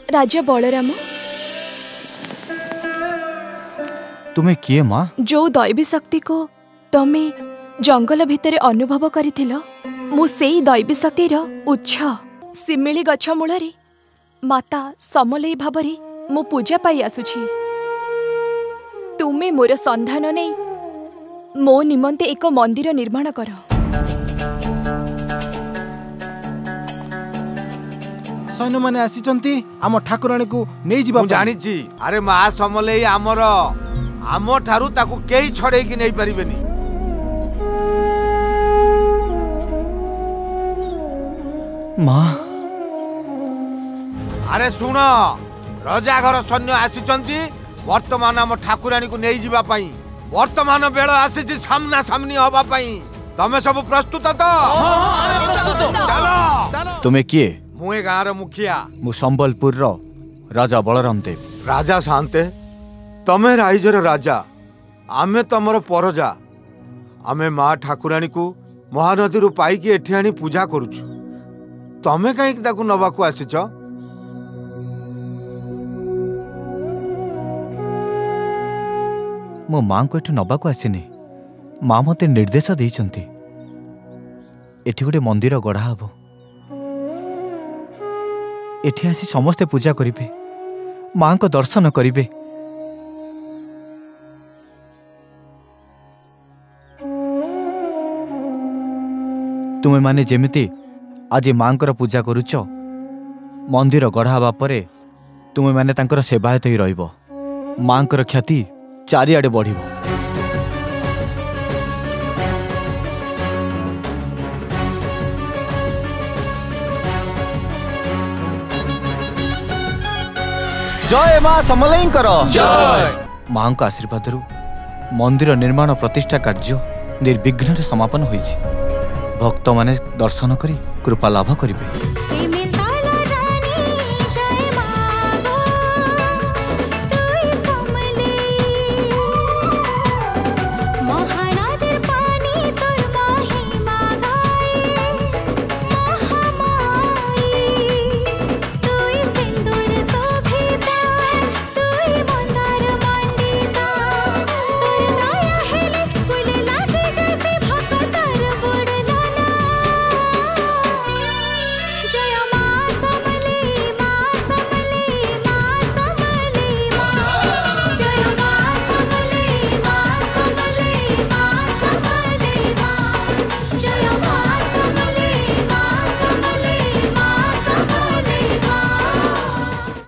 राजा बलराम तुम्हें किए माँ? जो दैवी शक्ति को तमे जंगल भितर अनुभव करिथिलो मु सेई दैवी शक्तिर उच्च सिमिली गछ मूलरे माता समलेई भाबरे मु पूजा पाई आसुछि। तुमे मोर संधान नै मो निमंते एक मंदिर निर्माण कर। सैन्य माने आसीचंती आम ठाकुराणी को नहीं जीवा जानी छी। अरे माँ समलेई आमर आम ठारू ताकू केही छड़े की नहीं परिबेनी। माँ अरे सुन रजा घर सैन्य आसीचंती वर्तमान आम ठाकुराणी को नहीं जीवा पाई। वर्तमान बेल आसी सामना सामनी हवा पाई। तमे सब प्रस्तुत तो? चलो। तुम्हें किए? मुए गाँव मुखिया मु संबलपुर रो राजा बलराम देव। राजा शांते तमे राइजर राजा आमे तमर परजा। आमे माँ ठाकुराणी को महानदी रू पाई एठी आनी पूजा करूछु। तमे कहीं ताकू नबाकू आसीच? मो माँ को एठू नबाकू आसीनी। माँ मते निर्देश देइचंती एठी गोटे मंदिर गढ़ा हबो। एठी आसी समस्ते पूजा करिवे, माँ को दर्शन करिवे। तुमे माने जेमिति आज माँ पूजा करुच मंदिर गढ़ा हवा परे तुमे माने तांकर सेवायत ही रहिबो। माँ ख्याति चारिआडे बढ़िबो। जय माँ समलेई करो जय। माँ का आशीर्वाद मंदिर निर्माण प्रतिष्ठा कार्य निर्विघ्न समापन होइछि। भक्त माने दर्शन करी कृपा लाभ करिवे।